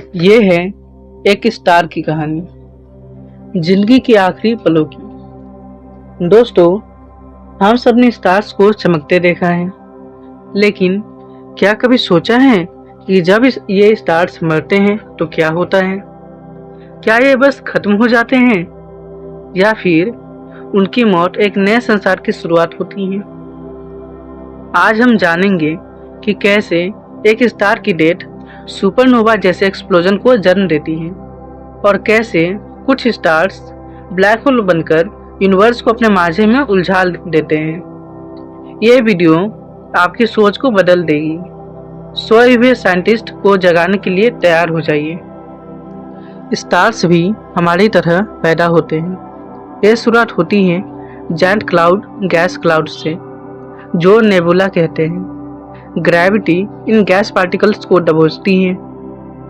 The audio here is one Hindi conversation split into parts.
ये है एक स्टार की कहानी, जिंदगी की आखिरी पलों की। दोस्तों, हम सब ने स्टार्स को चमकते देखा है, लेकिन क्या कभी सोचा है कि जब ये स्टार्स मरते हैं तो क्या होता है? क्या ये बस खत्म हो जाते हैं या फिर उनकी मौत एक नए संसार की शुरुआत होती है? आज हम जानेंगे कि कैसे एक स्टार की डेथ सुपरनोवा जैसे एक्सप्लोजन को जन्म देती है और कैसे कुछ स्टार्स ब्लैक होल बनकर यूनिवर्स को अपने माझे में उलझा देते हैं। ये वीडियो आपकी सोच को बदल देगी। सोए हुए साइंटिस्ट को जगाने के लिए तैयार हो जाइए। स्टार्स भी हमारी तरह पैदा होते हैं। ये शुरुआत होती है जायंट क्लाउड गैस क्लाउड से, जो नेबुला कहते हैं। ग्रेविटी इन गैस पार्टिकल्स को दबोचती है।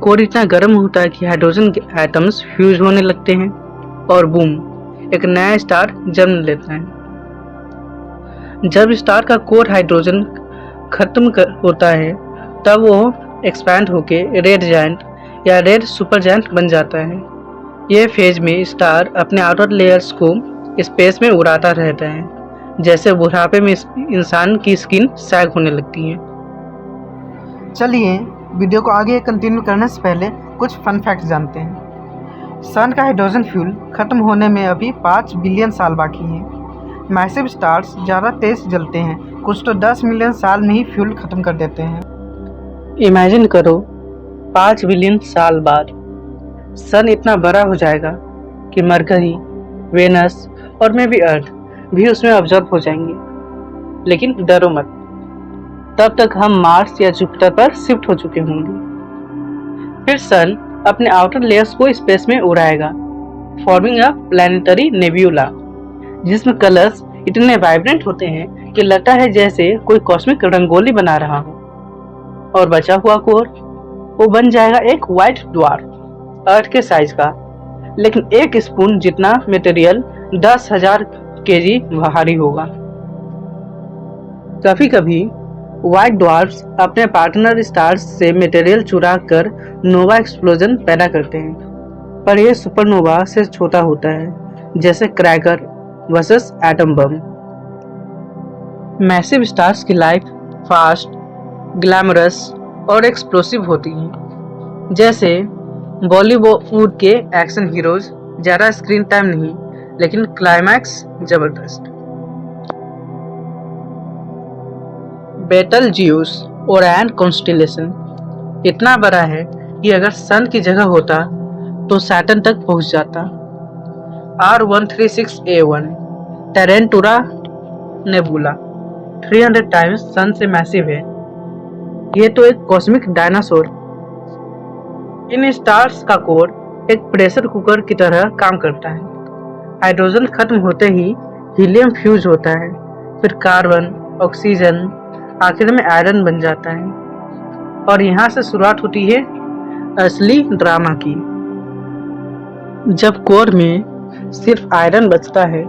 कोर इतना गर्म होता है कि हाइड्रोजन के एटम्स फ्यूज होने लगते हैं और बूम, एक नया स्टार जन्म लेता है। जब स्टार का कोर हाइड्रोजन खत्म होता है, तब वो एक्सपैंड होके रेड जायंट या रेड सुपर जायंट बन जाता है। यह फेज में स्टार अपने आउटर लेयर्स को स्पेस में उड़ाता रहता है, जैसे बुढ़ापे में इंसान की स्किन सैग होने लगती है। चलिए वीडियो को आगे कंटिन्यू करने से पहले कुछ फन फैक्ट जानते हैं। सन का हाइड्रोजन फ्यूल खत्म होने में अभी 5 बिलियन साल बाकी हैं। मैसिव स्टार्स ज़्यादा तेज जलते हैं, कुछ तो 10 मिलियन साल में ही फ्यूल खत्म कर देते हैं। इमेजिन करो, 5 बिलियन साल बाद सन इतना बड़ा हो जाएगा कि मरकरी, वेनस और मे भी अर्थ भी उसमें ऑब्जर्व हो जाएंगे। लेकिन डरो मत, तब तक हम मार्स या जुपिटर पर शिफ्ट हो चुके होंगे। फिर सन अपने आउटर लेयर्स को स्पेस में उड़ाएगा, फॉर्मिंग अ प्लैनेटरी नेब्यूला, जिसमें कलर्स इतने वाइब्रेंट होते हैं कि लगता है जैसे कोई कॉस्मिक रंगोली बना रहा हो। और बचा हुआ कोर, वो बन जाएगा एक व्हाइट ड्वार्फ, अर्थ के साइज का, लेकिन एक स्पून जितना मटेरियल 10,000 केजी भारी होगा। कभी कभी व्हाइट ड्वार्फ्स अपने पार्टनर स्टार्स से मटेरियल चुरा कर नोवा एक्सप्लोजन पैदा करते हैं, पर यह सुपरनोवा से छोटा होता है, जैसे cracker versus atom bomb. Massive stars की लाइफ फास्ट, ग्लैमरस और एक्सप्लोसिव होती है। जैसे बॉलीवुड के एक्शन हीरोज, ज़्यादा स्क्रीन टाइम नहीं, लेकिन क्लाइमैक्स जबरदस्त। बेटलजिउस ओरायन कॉन्स्टेलेशन इतना बड़ा है कि अगर सन की जगह होता तो सैटर्न तक पहुंच जाता। R136A1 टेरेंटुरा नेबुला 300 टाइम्स सन से मैसिव है। ये तो एक कॉस्मिक डायनासोर। इन स्टार्स का कोर एक प्रेशर कुकर की तरह काम करता है। हाइड्रोजन खत्म होते ही हीलियम फ्यूज होता है, फिर कार्बन, ऑक्सीजन, आखिर में आयरन बन जाता है। और यहाँ से शुरुआत होती है असली ड्रामा की। जब कोर में सिर्फ आयरन बचता है,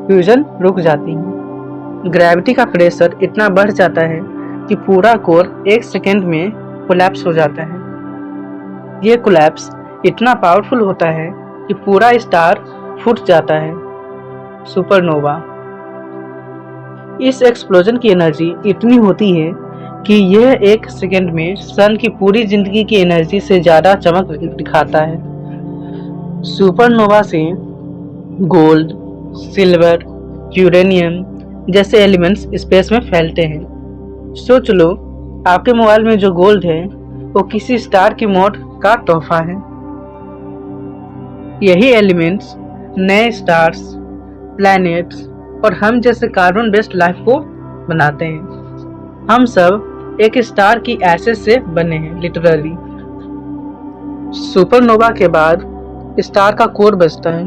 फ्यूजन रुक जाती है। ग्रेविटी का प्रेशर इतना बढ़ जाता है कि पूरा कोर 1 सेकेंड में कोलैप्स हो जाता है। ये कोलैप्स इतना पावरफुल होता है कि पूरा स्टार फूट जाता है, सुपरनोवा। इस एक्सप्लोजन की एनर्जी इतनी होती है कि यह 1 सेकेंड में सन की पूरी जिंदगी की एनर्जी से ज़्यादा चमक दिखाता है। सुपरनोवा से गोल्ड, सिल्वर, यूरेनियम जैसे एलिमेंट्स स्पेस में फैलते हैं। सोच लो, आपके मोबाइल में जो गोल्ड है वो किसी स्टार की मौत का तोहफा है। यही एलिमेंट्स नए स्टार्स, प्लैनेट्स और हम जैसे कार्बन बेस्ड लाइफ को बनाते हैं। हम सब एक स्टार की एसेस से बने हैं, लिटरली। सुपरनोवा के बाद स्टार का कोर बचता है।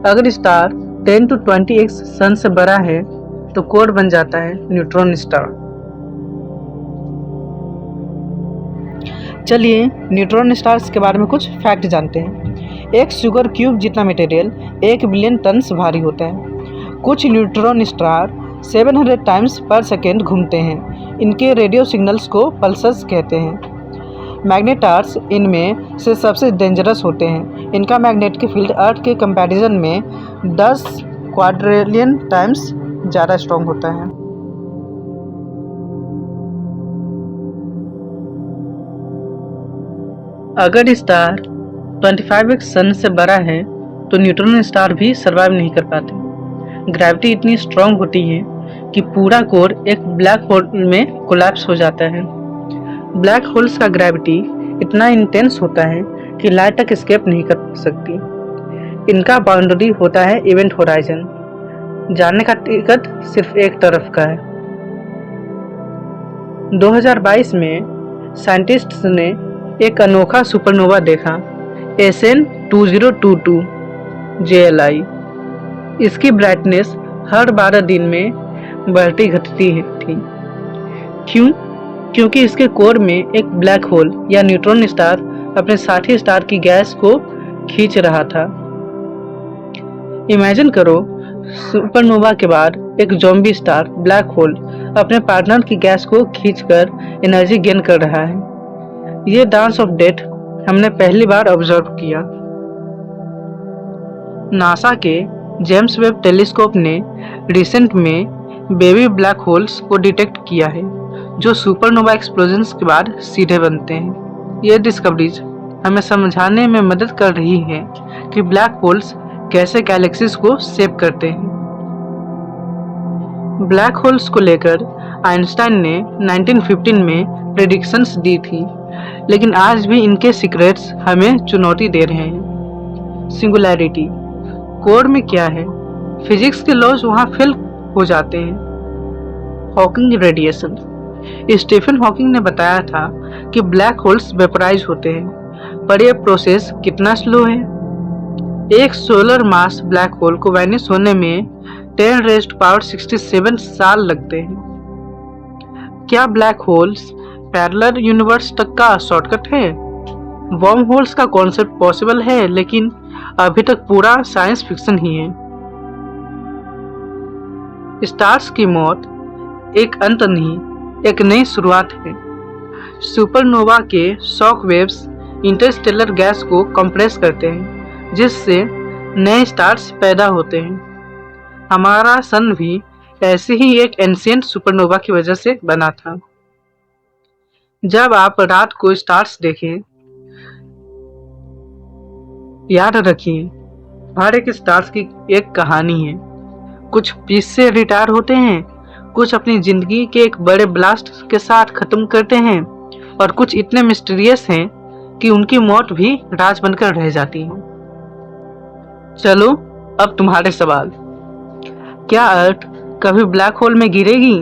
अगर स्टार 10 to 20x सन से बड़ा है तो कोर बन जाता है न्यूट्रॉन स्टार। चलिए न्यूट्रॉन स्टार्स के बारे में कुछ फैक्ट जानते हैं। एक शुगर क्यूब जितना मटेरियल 1 बिलियन टन भारी होता है। कुछ न्यूट्रॉन स्टार 700 टाइम्स पर सेकेंड घूमते हैं। इनके रेडियो सिग्नल्स को पल्सर्स कहते हैं। मैग्नेटार्स इनमें से सबसे डेंजरस होते हैं। इनका मैग्नेटिक फील्ड अर्थ के कंपैरिजन में 10 क्वाड्रिलियन टाइम्स ज़्यादा स्ट्रॉन्ग होता है। अगर स्टार 25x सन से बड़ा है तो न्यूट्रॉन स्टार भी सर्वाइव नहीं कर पाते। ग्रेविटी इतनी स्ट्रॉन्ग होती है कि पूरा कोर एक ब्लैक होल में कोलैप्स हो जाता है। ब्लैक होल्स का ग्रेविटी इतना इंटेंस होता है कि लाइट तक एस्केप नहीं कर सकती। इनका बाउंड्री होता है इवेंट होराइजन। जाने का टिकट सिर्फ एक तरफ का है। 2022 में साइंटिस्ट्स ने एक अनोखा सुपरनोवा देखा, SN 2022 JLI। इसकी ब्राइटनेस हर 12 दिन में बढ़ती घटती थी। क्यों? क्योंकि इसके कोर में एक ब्लैक होल या न्यूट्रॉन स्टार अपने साथी स्टार की गैस को खींच रहा था। इमेजिन करो, सुपरनोवा के बाद एक ज़ॉम्बी स्टार ब्लैक होल अपने पार्टनर की गैस को खींचकर एनर्जी गेन कर रहा है। ये डांस ऑफ डेथ हमने पहली बार ऑब्जर्व किया। नासा के जेम्स वेब टेलीस्कोप ने रिसेंट में बेबी ब्लैक होल्स को डिटेक्ट किया है जो सुपरनोवा एक्सप्लोजन्स के बाद सीधे बनते हैं। ये डिस्कवरीज हमें समझाने में मदद कर रही है कि ब्लैक होल्स कैसे गैलेक्सीज को शेप करते हैं। ब्लैक होल्स को लेकर आइंस्टाइन ने 1915 में प्रेडिक्शंस दी थी, लेकिन आज भी इनके सीक्रेट्स हमें चुनौती दे रहे हैं। सिंगुलैरिटी कोर में क्या है? फिजिक्स के लॉज वहाँ फेल हो जाते हैं। हॉकिंग रेडिएशन स्टीफन हॉकिंग ने बताया था कि ब्लैक होल्स वेपराइज होते हैं, पर यह प्रोसेस कितना स्लो है। एक सोलर मास ब्लैक होल को वैनिश होने में 10⁻67 साल लगते हैं। क्या ब्लैक होल्स पैरेलल यूनिवर्स तक का शॉर्टकट है? वर्म होल्स का कॉन्सेप्ट पॉसिबल है, लेकिन अभी तक पूरा साइंस फिक्शन ही है। स्टार्स की मौत एक अंत नहीं, एक नई शुरुआत है। सुपरनोवा के शॉक वेव्स इंटरस्टेलर गैस को कंप्रेस करते हैं, जिससे नए स्टार्स पैदा होते हैं। हमारा सन भी ऐसे ही एक एंशिएंट सुपरनोवा की वजह से बना था। जब आप रात को स्टार्स देखें, याद रखिए हर एक स्टार्स की एक कहानी है। कुछ पीस से रिटायर होते हैं, कुछ अपनी जिंदगी के एक बड़े ब्लास्ट के साथ खत्म करते हैं, और कुछ इतने मिस्टीरियस हैं कि उनकी मौत भी राज बनकर रह जाती है। चलो अब तुम्हारे सवाल। क्या अर्थ कभी ब्लैक होल में गिरेगी?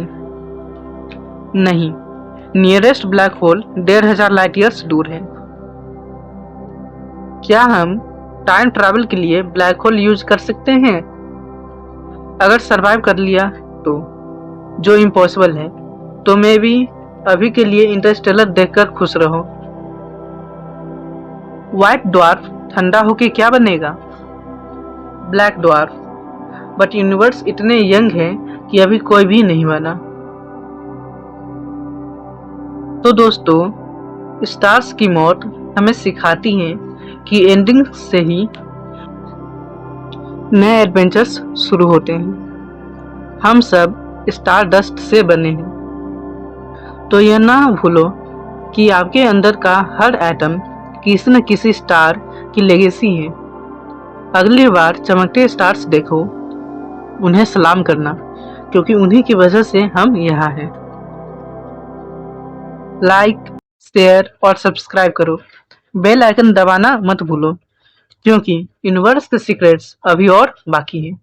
नहीं, nearest black hole 1500 light years दूर है। क्या हम टाइम ट्रैवल के लिए ब्लैक होल यूज कर सकते हैं? अगर सरवाइव कर लिया तो, जो इम्पॉसिबल है, तो मे भी अभी के लिए इंटरस्टेलर देखकर खुश रहो। व्हाइट ड्वार्फ ठंडा होके क्या बनेगा? Black dwarf. बट यूनिवर्स इतने यंग है कि अभी कोई भी नहीं बना। तो दोस्तों, स्टार्स की मौत हमें सिखाती है कि एंडिंग से ही नए एडवेंचर्स शुरू होते हैं। हम सब स्टार डस्ट से बने हैं, तो यह ना भूलो कि आपके अंदर का हर एटम किसी न किसी स्टार की लेगेसी है। अगली बार चमकते स्टार्स देखो, उन्हें सलाम करना, क्योंकि उन्हीं की वजह से हम यहाँ हैं। लाइक, शेयर और सब्सक्राइब करो। बेल आइकन दबाना मत भूलो, क्योंकि यूनिवर्स के सीक्रेट्स अभी और बाकी है।